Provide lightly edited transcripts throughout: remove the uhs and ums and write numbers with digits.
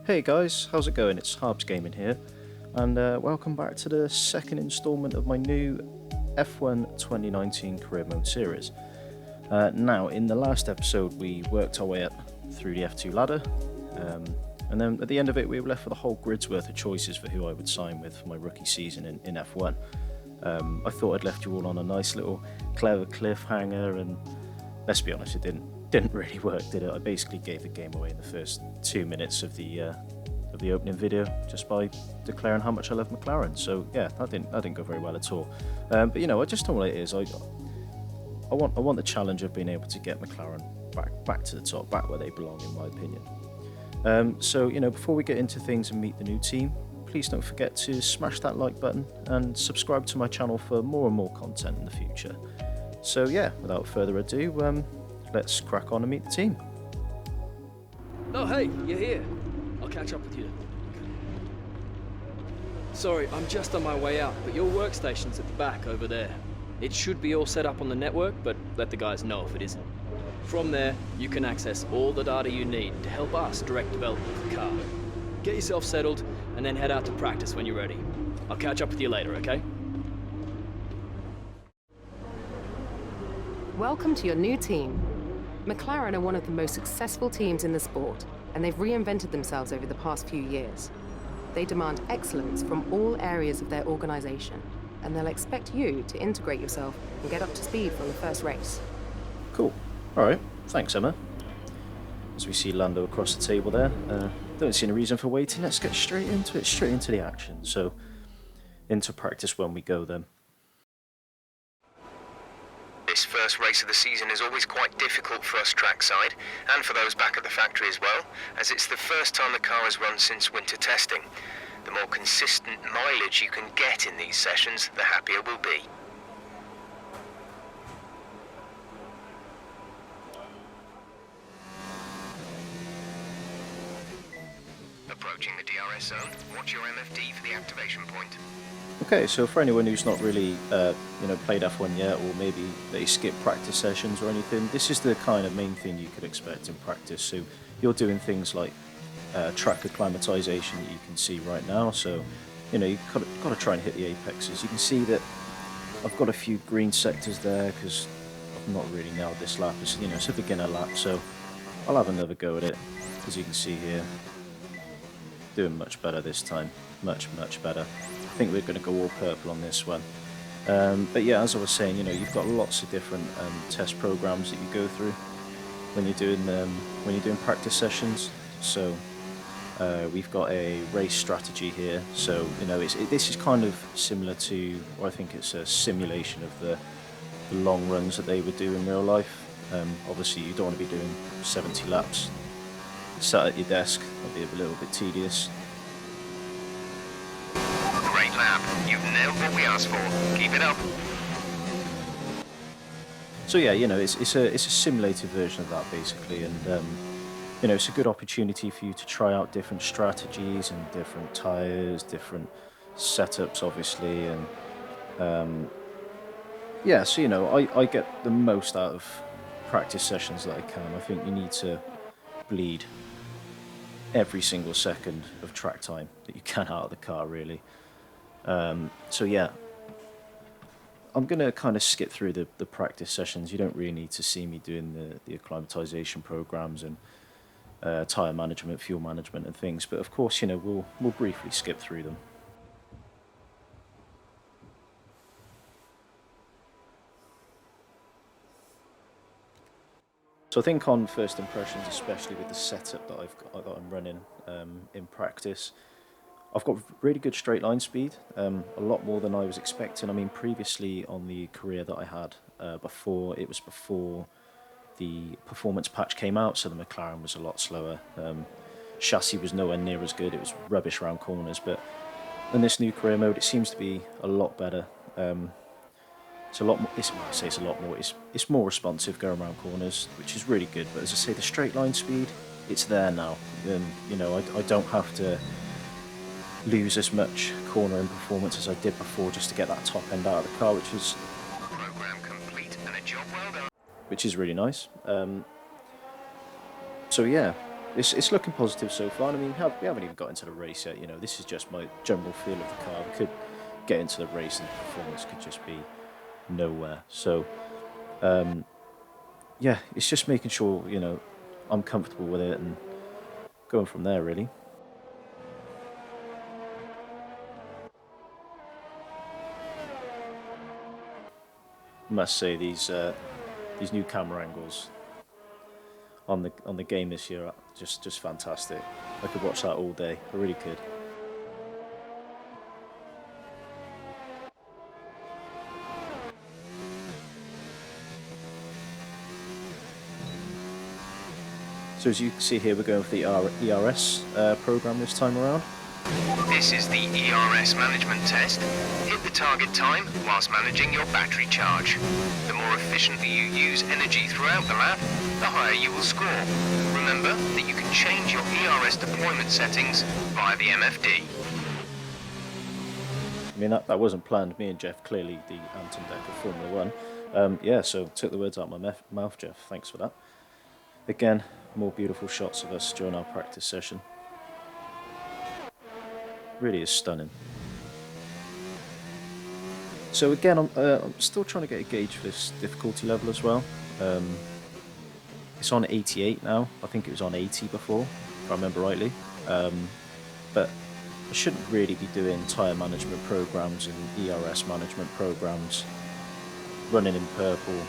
Hey guys, how's it going? It's Harbz Gaming here, and welcome back to the second installment of my new F1 2019 Career Mode series. Now, in the last episode, we worked our way up through the F2 ladder, and then at the end of it, we were left with a whole grid's worth of choices for who I would sign with for my rookie season in F1. I thought I'd left you all on a nice little clever cliffhanger, and let's be honest, it didn't really work, did it? I basically gave the game away in the first 2 minutes of the opening video just by declaring how much I love McLaren. So yeah, that didn't go very well at all. But you know, I just know what it is. I want the challenge of being able to get McLaren back to the top, back where they belong, in my opinion. So you know, before we get into things and meet the new team, please don't forget to smash that like button and subscribe to my channel for more and more content in the future. So yeah, without further ado, let's crack on and meet the team. Oh, hey, you're here. I'll catch up with you. Sorry, I'm just on my way out, but your workstation's at the back over there. It should be all set up on the network, but let the guys know if it isn't. From there, you can access all the data you need to help us direct development of the car. Get yourself settled, and then head out to practice when you're ready. I'll catch up with you later, okay? Welcome to your new team. McLaren are one of the most successful teams in the sport, and they've reinvented themselves over the past few years. They demand excellence from all areas of their organization, and they'll expect you to integrate yourself and get up to speed from the first race. Cool. Alright, thanks Emma. As we see Lando across the table there, don't see any reason for waiting. Let's get straight into it, straight into the action. So, into practice when we go then. This first race of the season is always quite difficult for us trackside, and for those back at the factory as well, as it's the first time the car has run since winter testing. The more consistent mileage you can get in these sessions, the happier we'll be. Approaching the DRS zone, watch your MFD for the activation point. Okay, so for anyone who's not really, played F1 yet, or maybe they skip practice sessions or anything, this is the kind of main thing you could expect in practice. So you're doing things like track acclimatization that you can see right now. So, you know, you've got to try and hit the apexes. You can see that I've got a few green sectors there because I've not really nailed this lap. It's, you know, it's a beginner lap, so I'll have another go at it. As you can see here, doing much better this time, much better. I think we're going to go all purple on this one. But yeah, as I was saying, you know, you've got lots of different test programs that you go through when you're doing practice sessions. So we've got a race strategy here. So you know, this is kind of similar to, or I think it's a simulation of the long runs that they would do in real life. Obviously, you don't want to be doing 70 laps sat at your desk. That'd be a little bit tedious. Great lap. You've nailed what we asked for. Keep it up. So yeah, you know, it's a simulated version of that basically, and you know, it's a good opportunity for you to try out different strategies and different tires, different setups, obviously, and yeah. So you know, I get the most out of practice sessions that I can. I think you need to bleed every single second of track time that you can out of the car, really. So yeah, I'm going to kind of skip through the practice sessions. You don't really need to see me doing the acclimatization programs and tyre management, fuel management and things, but of course, you know, we'll briefly skip through them. So I think on first impressions, especially with the setup that I'm running in practice, I've got really good straight line speed, a lot more than I was expecting. I mean, previously on the career that I had before the performance patch came out, so the McLaren was a lot slower. Chassis was nowhere near as good. It was rubbish around corners, but in this new career mode, it seems to be a lot better. It's a lot more. I say it's a lot more. It's more responsive going around corners, which is really good. But as I say, the straight line speed, it's there now. And you know, I don't have to lose as much cornering performance as I did before just to get that top end out of the car, which is Program complete and a job well done. which is really nice. So yeah, it's looking positive so far. And I mean, we haven't even got into the race yet. You know, this is just my general feel of the car. We could get into the race, and the performance could just be nowhere. So, yeah, it's just making sure, you know, I'm comfortable with it and going from there, really. I must say these new camera angles on the game this year are just fantastic. I could watch that all day. I really could. So as you can see here, we're going for the ERS program this time around. This is the ERS management test. Hit the target time whilst managing your battery charge. The more efficiently you use energy throughout the lap, the higher you will score. Remember that you can change your ERS deployment settings via the MFD. I mean, that wasn't planned. Me and Jeff, clearly the Anton deck of Formula 1. Yeah, so took the words out of my mouth, Jeff. Thanks for that. Again, more beautiful shots of us during our practice session. Really is stunning. So again, I'm still trying to get a gauge for this difficulty level as well. It's on 88 now. I think it was on 80 before, if I remember rightly. But I shouldn't really be doing tyre management programs and ERS management programs running in purple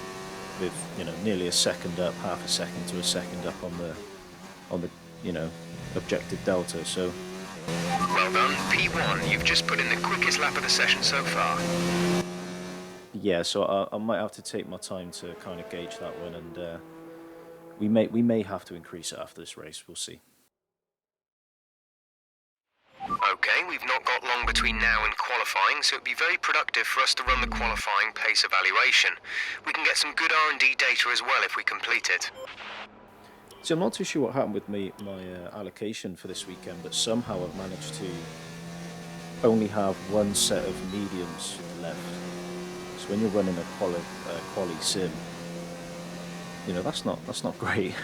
with, you know, nearly a second up, half a second to a second up on the you know, objective delta. So Well done, P1. You've just put in the quickest lap of the session so far. yeah, so I might have to take my time to kind of gauge that one, and we may have to increase it after this race. We'll see. Okay, we've not got long between now and qualifying, so it'd be very productive for us to run the qualifying pace evaluation. We can get some good R&D data as well if we complete it. So I'm not too sure what happened with my allocation for this weekend, but somehow I've managed to only have one set of mediums left. So when you're running a quali sim, you know, that's not great.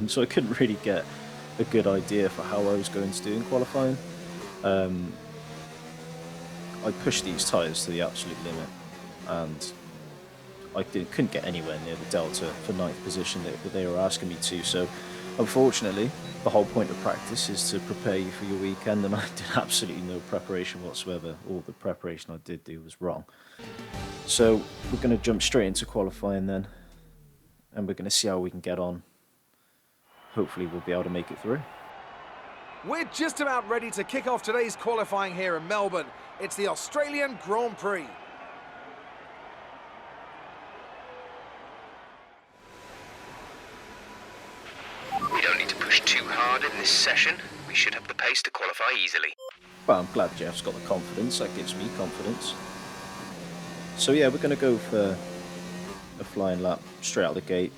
So I couldn't really get a good idea for how I was going to do in qualifying. I pushed these tyres to the absolute limit, and I couldn't get anywhere near the delta for 9th position that they were asking me to. So unfortunately, the whole point of practice is to prepare you for your weekend, and I did absolutely no preparation whatsoever. All the preparation I did do was wrong. So we're going to jump straight into qualifying then, and we're going to see how we can get on. Hopefully we'll be able to make it through. We're just about ready to kick off today's qualifying here in Melbourne. It's the Australian Grand Prix. We don't need to push too hard in this session. We should have the pace to qualify easily. Well, I'm glad Jeff's got the confidence. That gives me confidence. So yeah, we're going to go for a flying lap straight out the gate.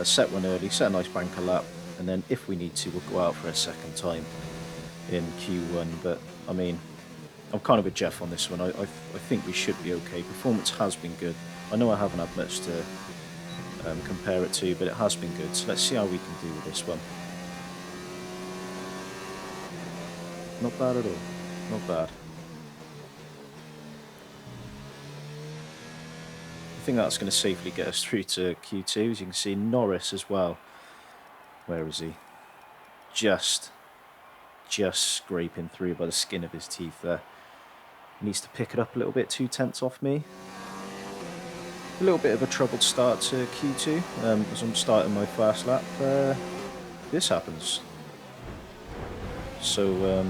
Set one early, set a nice banker lap, and then if we need to, we'll go out for a second time in Q1. But I mean, I'm kind of with Jeff on this one. I think we should be okay. Performance has been good. I know I haven't had much to compare it to, but it has been good. So let's see how we can do with this one. Not bad at all. Not bad. I think that's going to safely get us through to Q2. As you can see, Norris as well. Where is he? Just scraping through by the skin of his teeth there. He needs to pick it up a little bit, 2 tenths off me. A little bit of a troubled start to Q2 as I'm starting my fast lap. This happens. So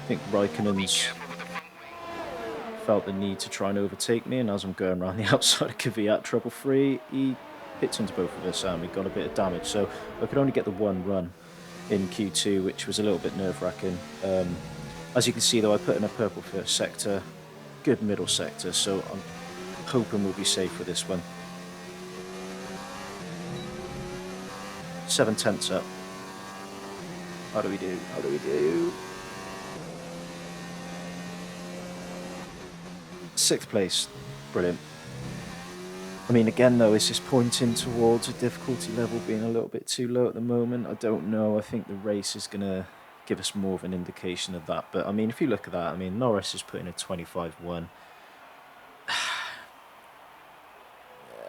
I think Raikkonen's felt the need to try and overtake me, and as I'm going around the outside of Kvyat trouble free, he hits into both of us and we got a bit of damage. So I could only get the one run in Q2, which was a little bit nerve-wracking. As you can see though, I put in a purple first sector, good middle sector, so I'm hoping we'll be safe for this one. 7 tenths up. How do we do? How do we do? 6th place. Brilliant. I mean, again, though, is this pointing towards a difficulty level being a little bit too low at the moment? I don't know. I think the race is going to give us more of an indication of that. But, I mean, if you look at that, I mean, Norris is putting a 25-1.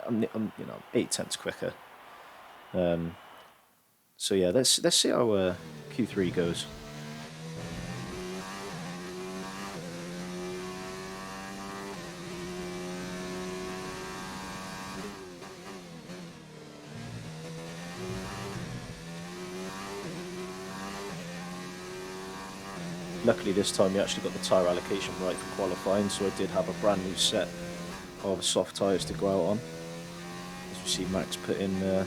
I'm 8/10 quicker. So, yeah, let's see how Q3 goes. Luckily this time we actually got the tyre allocation right for qualifying, so I did have a brand new set of soft tyres to go out on. As you see, Max put in the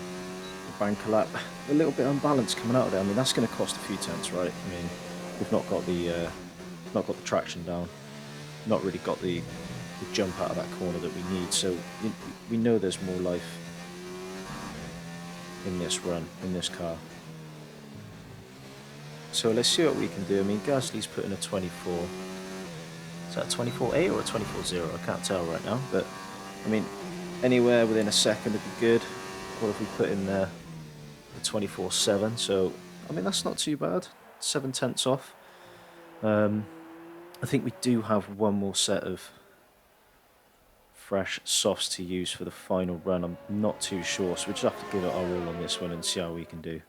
banker lap. A little bit unbalanced coming out of there. I mean, that's going to cost a few tenths, right? I mean, we've not got the traction down, not really got the jump out of that corner that we need, so we know there's more life in this run, in this car. So let's see what we can do. I mean, Gasly's putting a 24. Is that a 24.8 or a 24.0? I can't tell right now. But, I mean, anywhere within a second would be good. What if we put in there a 24.7? So, I mean, that's not too bad. 7 tenths off. I think we do have one more set of fresh softs to use for the final run. I'm not too sure. So we just have to give it our all on this one and see how we can do.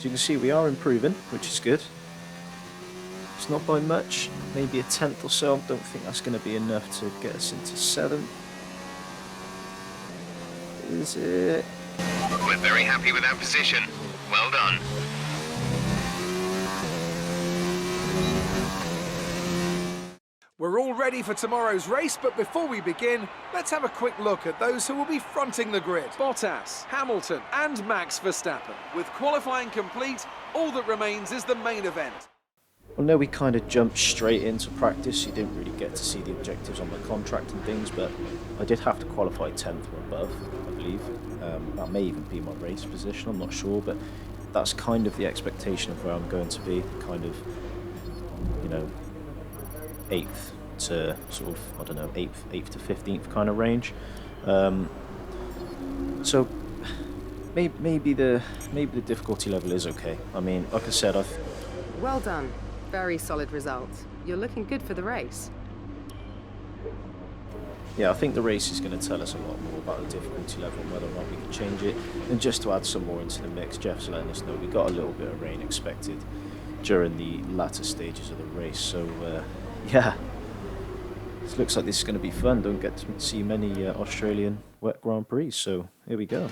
You can see we are improving, which is good. It's not by much, maybe a tenth or so. I don't think that's going to be enough to get us into 7th. Is it? We're very happy with that position. Well done. We're all ready for tomorrow's race, but before we begin, let's have a quick look at those who will be fronting the grid. Bottas, Hamilton and Max Verstappen. With qualifying complete, all that remains is the main event. Well, no, we kind of jumped straight into practice. You didn't really get to see the objectives on the contract and things, but I did have to qualify 10th or above, I believe. That may even be my race position, I'm not sure, but that's kind of the expectation of where I'm going to be, kind of, 8th to sort of, I don't know, 8th to 15th kind of range. So maybe the difficulty level is okay. I mean, like I said, Well done. Very solid result. You're looking good for the race. I think the race is going to tell us a lot more about the difficulty level and whether or not we can change it. And just to add some more into the mix, Jeff's letting us know we got a little bit of rain expected during the latter stages of the race. So it looks like this is going to be fun. Don't get to see many Australian wet Grand Prix, so here we go.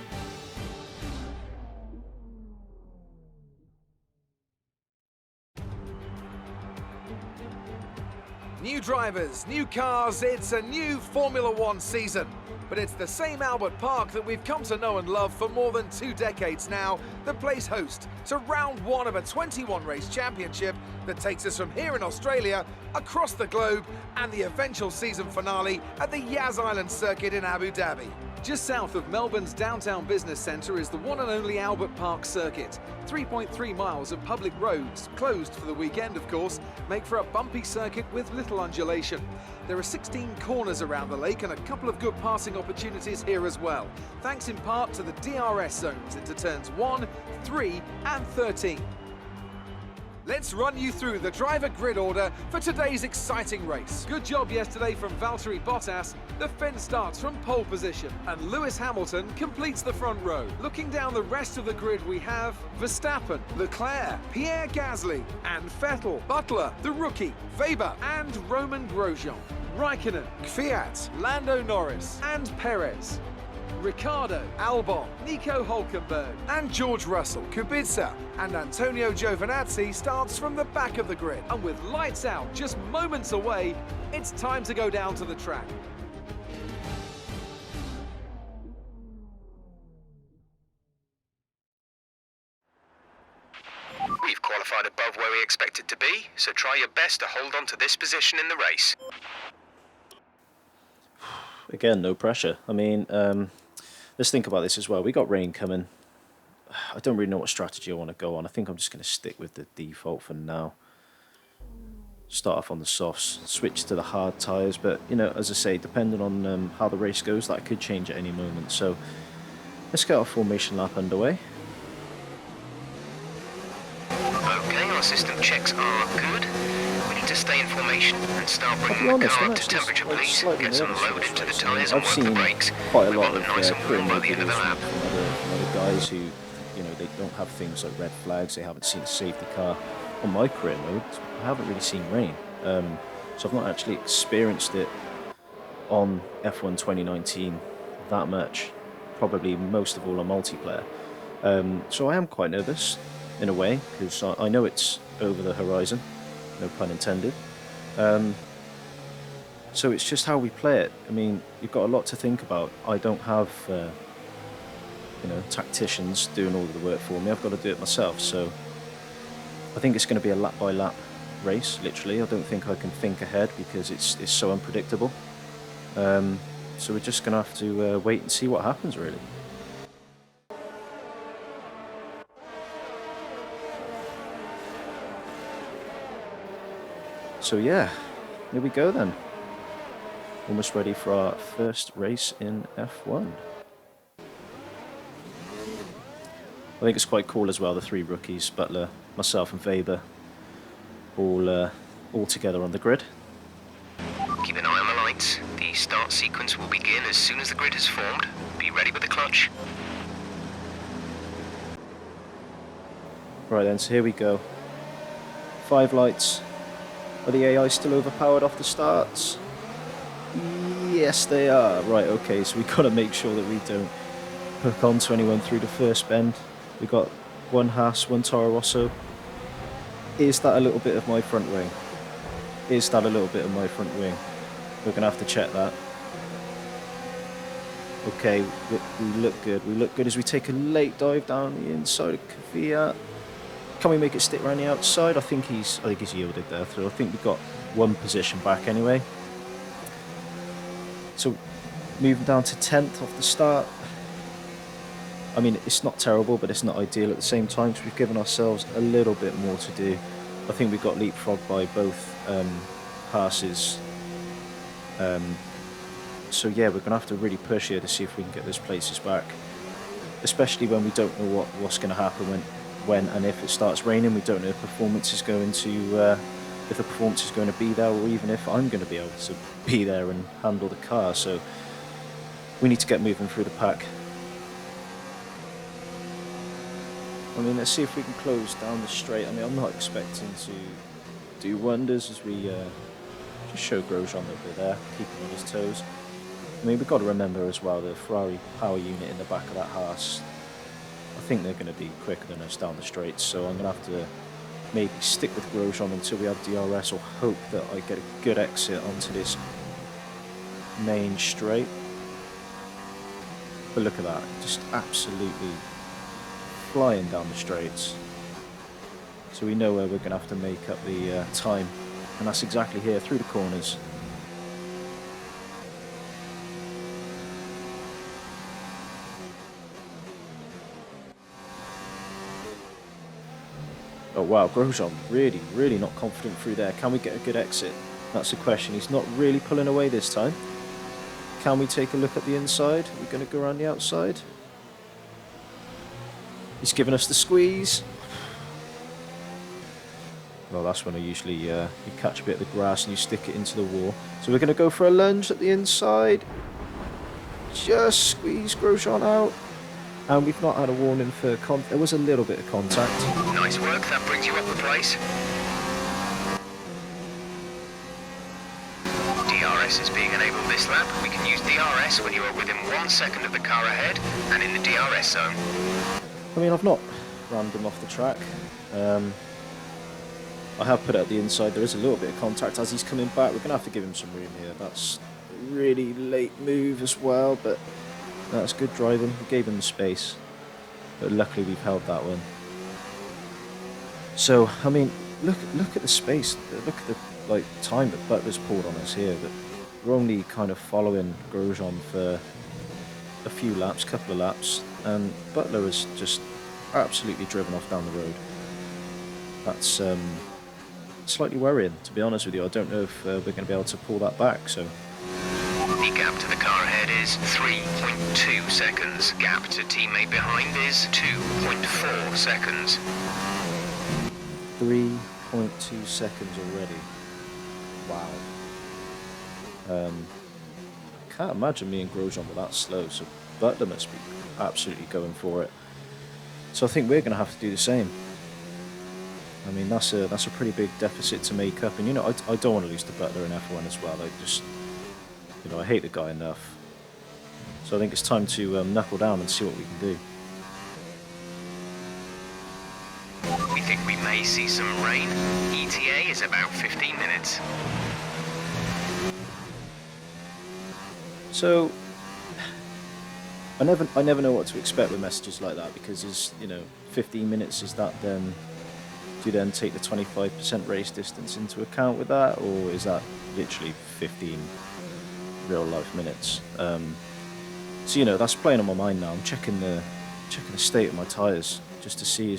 New drivers, new cars, it's a new Formula One season. But it's the same Albert Park that we've come to know and love for more than 2 decades now that plays host to round 1 of a 21-race championship that takes us from here in Australia across the globe and the eventual season finale at the Yas Island circuit in Abu Dhabi. Just south of Melbourne's downtown business centre is the one and only Albert Park circuit. 3.3 miles of public roads, closed for the weekend of course, make for a bumpy circuit with little undulation. There are 16 corners around the lake and a couple of good passing opportunities here as well, thanks in part to the DRS zones into turns 1, 3 and 13. Let's run you through the driver grid order for today's exciting race. Good job yesterday from Valtteri Bottas. The Finn starts from pole position and Lewis Hamilton completes the front row. Looking down the rest of the grid we have Verstappen, Leclerc, Pierre Gasly and Vettel, Butler, the rookie, Weber and Roman Grosjean, Raikkonen, Kvyat, Lando Norris and Perez, Ricciardo, Albon, Nico Hülkenberg and George Russell. Kubica and Antonio Giovinazzi starts from the back of the grid. And with lights out just moments away, it's time to go down to the track. We've qualified above where we expected to be, so try your best to hold on to this position in the race. Again, no pressure. I mean, let's think about this as well. We got rain coming. I don't really know what strategy I want to go on. I think I'm just going to stick with the default for now. start off on the softs, switch to the hard tyres, but you know, as I say, depending on how the race goes, that could change at any moment. So let's get our formation lap underway. Okay, our system checks are good. We need to stay in formation and start I'll be bringing the honest, car I'm up to actually temperature, like, please. slightly Get some nervous for load this into the race. tyres and I've work the seen brakes. quite a We lot want of them nice and career warm by mode the end of the videos lap. from other guys who, you know, they don't have things like red flags, they haven't seen a safety car. On my career mode, I haven't really seen rain, so I've not actually experienced it on F1 2019 that much, probably most of all on multiplayer. So I am quite nervous in a way, because I know it's over the horizon, no pun intended. So it's just how we play it. I mean, you've got a lot to think about. I don't have, you know, tacticians doing all of the work for me. I've got to do it myself. So I think it's going to be a lap by lap race, literally. I don't think I can think ahead because it's so unpredictable. So we're just going to have to wait and see what happens, really. So yeah, here we go then. Almost ready for our first race in F1. I think it's quite cool as well, the three rookies, Butler, myself and Weber, all together on the grid. Keep an eye on the lights. The start sequence will begin as soon as the grid has formed. Be ready with the clutch. Right then, so here we go. 5 lights. Are the AI still overpowered off the starts? Yes, they are. Right, okay, so we've got to make sure that we don't hook onto anyone through the first bend. We've got one Haas, one Toro Rosso. Is that a little bit of my front wing? Is that a little bit of my front wing? We're going to have to check that. Okay, we look good. We look good as we take a late dive down the inside of Kvyat. Can we make it stick around the outside? I think he's yielded there through. I think we've got one position back anyway. So moving down to 10th off the start. I mean, it's not terrible, but it's not ideal at the same time, so we've given ourselves a little bit more to do. I think we got leapfrogged by both passes. So yeah, we're going to have to really push here to see if we can get those places back. Especially when we don't know what's going to happen when and if it starts raining. We don't know if the performance is going to be there, or even if I'm going to be able to be there and handle the car. So we need to get moving through the pack. I mean, let's see if we can close down the straight. I mean, I'm not expecting to do wonders as we just show Grosjean that we're there, keep him on his toes. I mean, we've got to remember as well the Ferrari power unit in the back of that Haas. I think they're going to be quicker than us down the straights, so I'm going to have to maybe stick with Grosjean until we have DRS, or hope that I get a good exit onto this main straight. But look at that, just absolutely flying down the straights. So we know where we're going to have to make up the time, and that's exactly here through the corners. Oh wow, Grosjean really not confident through there. Can we get a good exit? That's the question. He's not really pulling away this time. Can we take a look at the inside? Are we going to go around the outside? He's giving us the squeeze. Well, that's when I usually you catch a bit of the grass and you stick it into the wall. So we're going to go for a lunge at the inside. Just squeeze Grosjean out. And we've not had a warning for there was a little bit of contact. Nice work, that brings you up a place. DRS is being enabled this lap. We can use DRS when you are within 1 second of the car ahead and in the DRS zone. I mean, I've not rammed him off the track. I have put it at the inside. There is a little bit of contact as he's coming back. We're going to have to give him some room here. That's a really late move as well, but that's good driving. We gave him the space, but luckily we've held that one. So, I mean, look at the space. Look at the time that Butler's pulled on us here. That we're only kind of following Grosjean for a few laps, couple of laps, and Butler has just absolutely driven off down the road. That's slightly worrying, to be honest with you. I don't know if we're going to be able to pull that back. So The gap to the car ahead is 3.2 seconds. Gap to teammate behind is 2.4 seconds. 3.2 seconds already. Wow. Can't imagine me and Grosjean were that slow, so Butler must be absolutely going for it. So I think we're going to have to do the same. I mean, that's a pretty big deficit to make up, and you know, I don't want to lose to Butler in F1 as well. I just, you know, I hate the guy enough. So I think it's time to knuckle down and see what we can do. We think we may see some rain. ETA is about 15 minutes. So I never know what to expect with messages like that, because is, you know, 15 minutes, is that then, do you then take the 25% race distance into account with that, or is that literally 15 real life minutes? So you know, that's playing on my mind now. I'm checking the state of my tyres just to see,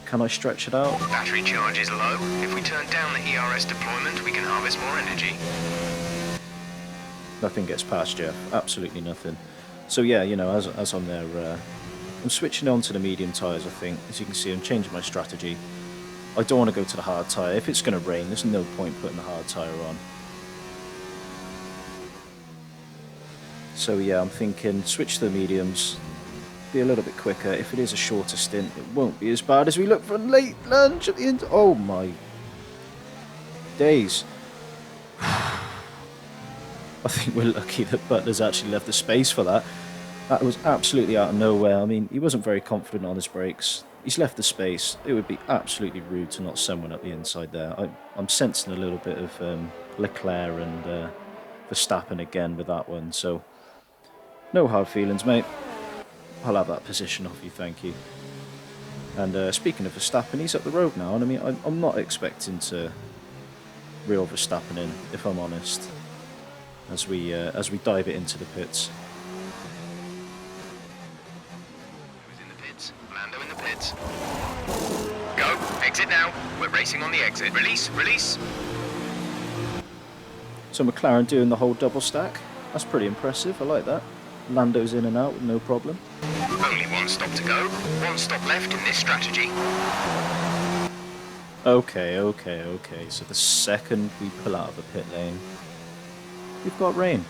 can I stretch it out? Battery charge is low. If we turn down the ERS deployment, we can harvest more energy. Nothing gets past Jeff, absolutely nothing. So yeah, you know, as I'm there, I'm switching on to the medium tyres. I think, as you can see, I'm changing my strategy. I don't want to go to the hard tyre. If it's going to rain, there's no point putting the hard tyre on. So yeah, I'm thinking switch to the mediums, be a little bit quicker. If it is a shorter stint, it won't be as bad as we look for a late lunge at the end. Oh my days. I think we're lucky that Butler's actually left the space for that. That was absolutely out of nowhere. I mean, he wasn't very confident on his brakes. He's left the space. It would be absolutely rude to not someone at the inside there. I'm sensing a little bit of Leclerc and Verstappen again with that one. So, no hard feelings, mate. I'll have that position off you, thank you. And speaking of Verstappen, he's up the road now. And I mean, I'm not expecting to reel Verstappen in, if I'm honest, as we dive it into the pits. Who's in the pits? Lando in the pits. Go! Exit now! We're racing on the exit. Release! Release! So McLaren doing the whole double stack. That's pretty impressive, I like that. Lando's in and out with no problem. Only one stop to go. One stop left in this strategy. Okay. So the second we pull out of the pit lane, we've got rain.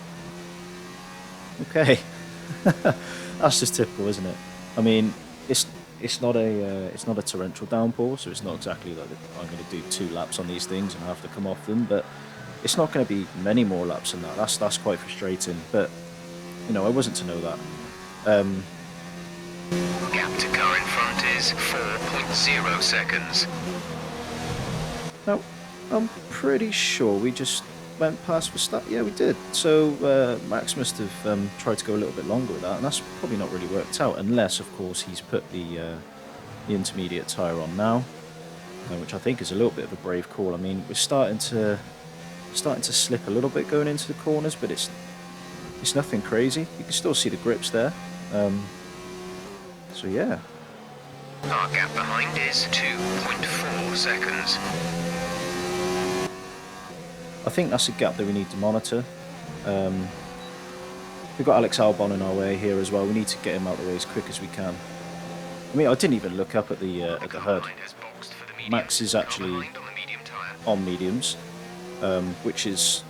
Okay. That's just typical, isn't it? I mean, it's not a torrential downpour, so it's not exactly like I'm going to do 2 laps on these things and have to come off them, but it's not going to be many more laps than that. That's quite frustrating, but you know, I wasn't to know that. Gap to car in front is 4.0 seconds. Now, I'm pretty sure we just went past Verstappen. Yeah, we did. So Max must have tried to go a little bit longer with that, and that's probably not really worked out, unless, of course, he's put the intermediate tyre on now, which I think is a little bit of a brave call. I mean, we're starting to slip a little bit going into the corners, but it's nothing crazy. You can still see the grips there. So yeah. Our gap behind is 2.4 seconds. I think that's a gap that we need to monitor. We've got Alex Albon in our way here as well. We need to get him out of the way as quick as we can. I mean, I didn't even look up at the HUD. Max is actually on mediums, which is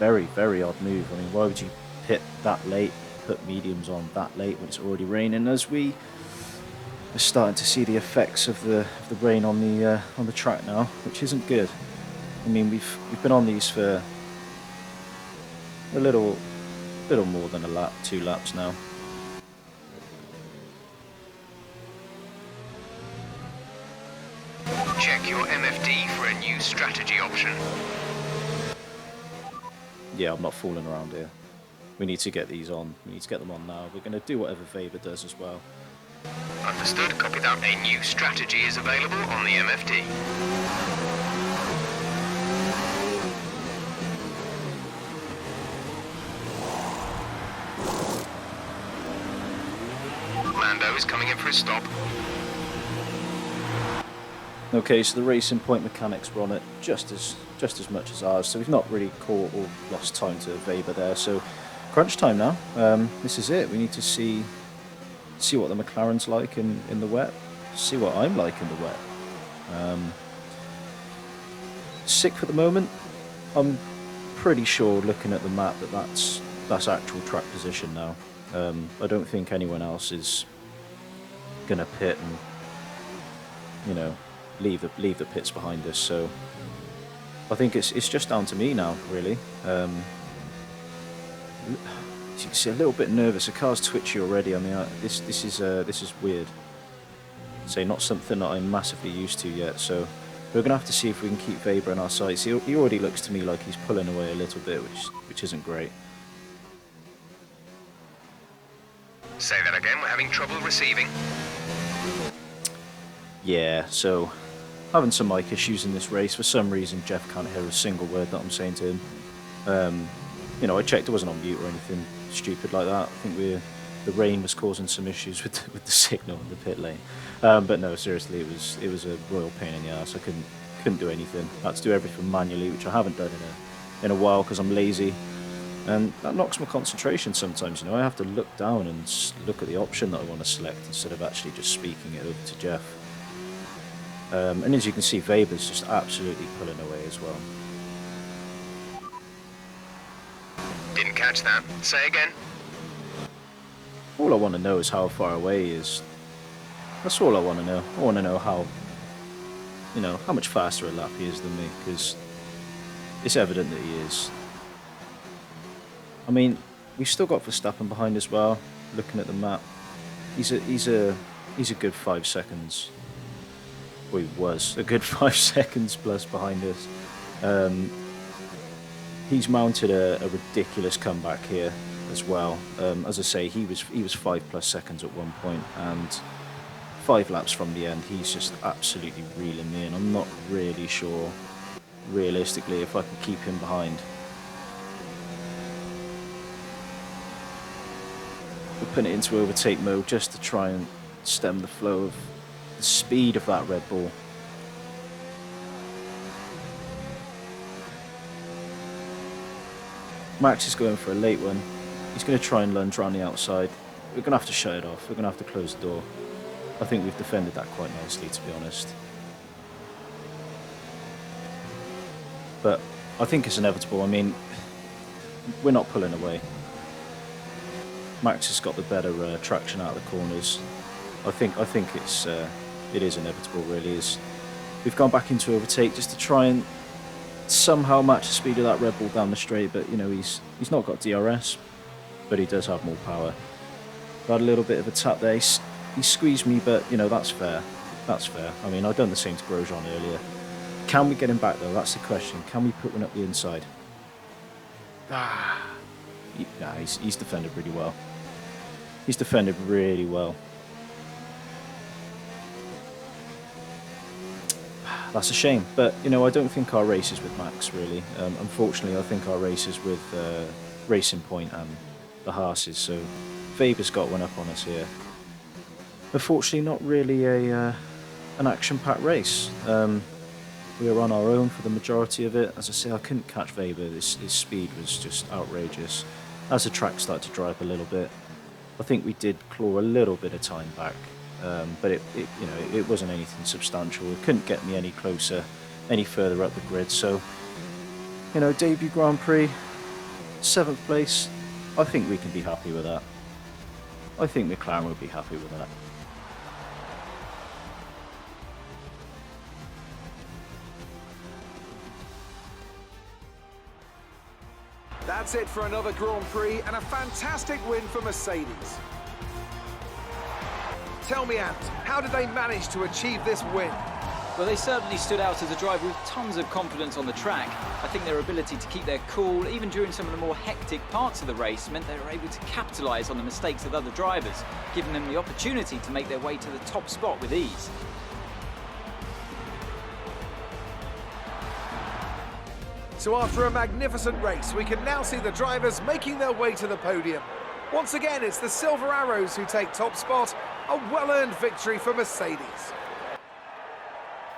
very, very odd move. I mean, why would you pit that late, put mediums on that late when it's already raining? As we are starting to see the effects of the rain on the track now, which isn't good. I mean, we've been on these for a little more than a lap, 2 laps now. Check your MFD for a new strategy option. Yeah, I'm not fooling around here. We need to get these on. We need to get them on now. We're going to do whatever Weber does as well. Understood. Copy that. A new strategy is available on the MFD. Lando is coming in for a stop. Okay, so the Racing Point mechanics were on it just as much as ours, so we've not really caught or lost time to Weber there. So crunch time now. This is it. We need to see what the McLaren's like in the wet. See what I'm like in the wet. Sixth at the moment. I'm pretty sure, looking at the map, that's actual track position now. I don't think anyone else is gonna pit and, you know, leave the pits behind us. So I think it's just down to me now, really. As you can see, a little bit nervous. The car's twitchy already. I mean, this is weird. Say, not something that I'm massively used to yet. So we're gonna have to see if we can keep Weber in our sights. He already looks to me like he's pulling away a little bit, which isn't great. Say that again, we're having trouble receiving. Yeah, so having some mic issues in this race. For some reason, Jeff can't hear a single word that I'm saying to him. You know, I checked it wasn't on mute or anything stupid like that. I think the rain was causing some issues with the signal in the pit lane. But no, seriously, it was a royal pain in the ass. I couldn't do anything. I had to do everything manually, which I haven't done in a while because I'm lazy. And that knocks my concentration sometimes, you know. I have to look down and look at the option that I want to select instead of actually just speaking it over to Jeff. And as you can see, Weber's just absolutely pulling away as well. Didn't catch that. Say again. All I want to know is how far away he is. That's all I want to know. I want to know how much faster a lap he is than me, because it's evident that he is. I mean, we've still got Verstappen behind as well. Looking at the map, he's a good 5 seconds. Well, he was a good 5 seconds plus behind us. He's mounted a ridiculous comeback here as well. As I say, he was 5+ seconds at one point, and 5 laps from the end, he's just absolutely reeling me in. I'm not really sure, realistically, if I can keep him behind. We're putting it into overtake mode just to try and stem the flow of the speed of that Red Bull. Max is going for a late one. He's going to try and lunge around the outside. We're going to have to shut it off. We're going to have to close the door. I think we've defended that quite nicely, to be honest. But I think it's inevitable. I mean, we're not pulling away. Max has got the better traction out of the corners. I think it is inevitable, really. We've gone back into overtake just to try and somehow match the speed of that Red Bull down the straight, but you know, he's not got DRS, but he does have more power. Got a little bit of a tap there. He squeezed me, but you know, that's fair. That's fair. I mean, I've done the same to Grosjean earlier. Can we get him back though? That's the question. Can we put one up the inside? He's defended really well. He's defended really well. That's a shame, but you know, I don't think our race is with Max, really. Unfortunately, I think our race is with Racing Point and the Harbz, so Weber's got one up on us here. Unfortunately, not really an action-packed race. We were on our own for the majority of it. As I say, I couldn't catch Weber. His speed was just outrageous. As the track started to dry up a little bit, I think we did claw a little bit of time back. But it wasn't anything substantial. It couldn't get me any closer, any further up the grid. So, you know, debut Grand Prix, 7th place. I think we can be happy with that. I think McLaren will be happy with that. That's it for another Grand Prix and a fantastic win for Mercedes. Tell me, Ant, how did they manage to achieve this win? Well, they certainly stood out as a driver with tons of confidence on the track. I think their ability to keep their cool, even during some of the more hectic parts of the race, meant they were able to capitalise on the mistakes of other drivers, giving them the opportunity to make their way to the top spot with ease. So after a magnificent race, we can now see the drivers making their way to the podium. Once again, it's the Silver Arrows who take top spot, a well-earned victory for Mercedes.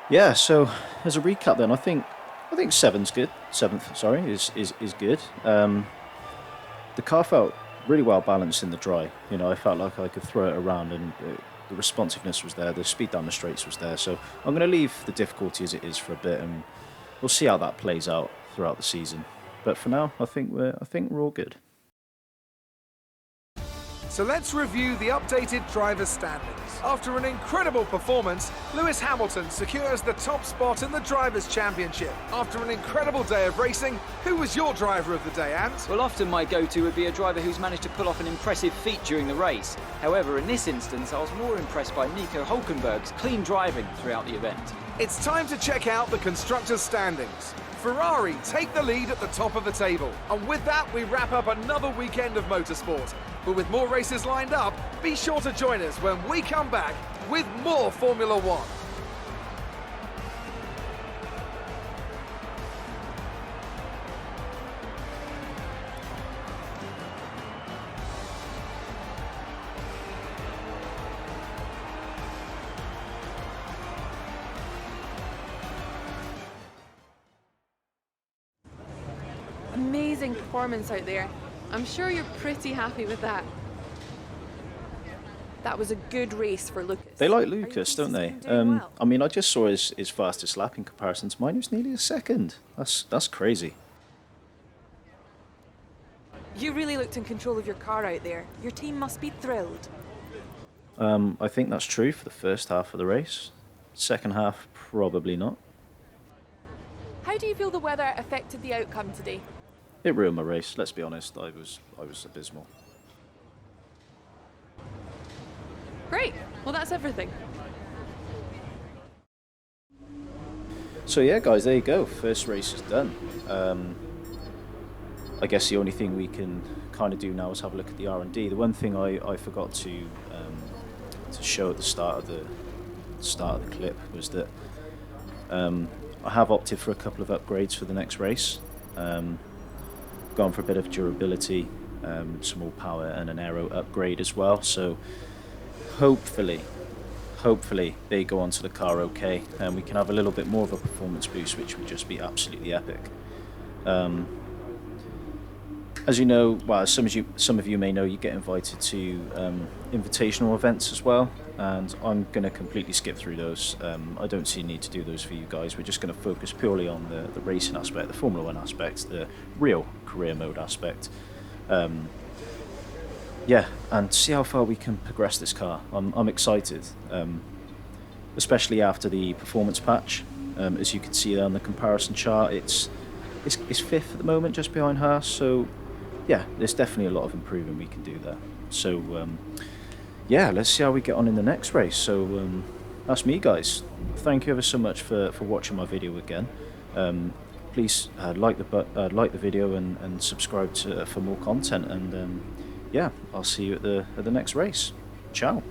Yeah, so as a recap, then I think seven's good. Seventh, sorry, is good. The car felt really well balanced in the dry. You know, I felt like I could throw it around, and the responsiveness was there. The speed down the straights was there. So I'm going to leave the difficulty as it is for a bit, and we'll see how that plays out throughout the season. But for now, I think we're all good. So let's review the updated driver's standings. After an incredible performance, Lewis Hamilton secures the top spot in the Drivers' Championship. After an incredible day of racing, who was your driver of the day, Ant? Well, often my go-to would be a driver who's managed to pull off an impressive feat during the race. However, in this instance, I was more impressed by Nico Hülkenberg's clean driving throughout the event. It's time to check out the constructors' standings. Ferrari take the lead at the top of the table. And with that, we wrap up another weekend of motorsport. But with more races lined up, be sure to join us when we come back with more Formula One. Amazing performance out there. I'm sure you're pretty happy with that. That was a good race for Lucas. They like Are you Lucas, pleased don't to see they? him doing well? I mean, I just saw his fastest lap in comparison to mine. It was nearly a second. That's crazy. You really looked in control of your car out there. Your team must be thrilled. I think that's true for the first half of the race. Second half, probably not. How do you feel the weather affected the outcome today? It ruined my race. Let's be honest. I was abysmal. Great. Well, that's everything. So yeah, guys, there you go. First race is done. I guess the only thing we can kind of do now is have a look at the R&D. The one thing I forgot to show at the start of the clip was that I have opted for a couple of upgrades for the next race. Gone for a bit of durability, some more power, and an aero upgrade as well. So hopefully they go onto the car okay, and we can have a little bit more of a performance boost, which would just be absolutely epic. As you know, well, as some of you may know, you get invited to invitational events as well, and I'm going to completely skip through those. I don't see a need to do those for you guys. We're just going to focus purely on the racing aspect, the Formula One aspect, the real career mode aspect. Yeah, and see how far we can progress this car. I'm excited, especially after the performance patch. As you can see there on the comparison chart, it's fifth at the moment, just behind Harbz. So yeah, there's definitely a lot of improvement we can do there. So yeah, let's see how we get on in the next race. So that's me, guys. Thank you ever so much for watching my video again. Please like the video and subscribe for more content. And yeah, I'll see you at the next race. Ciao.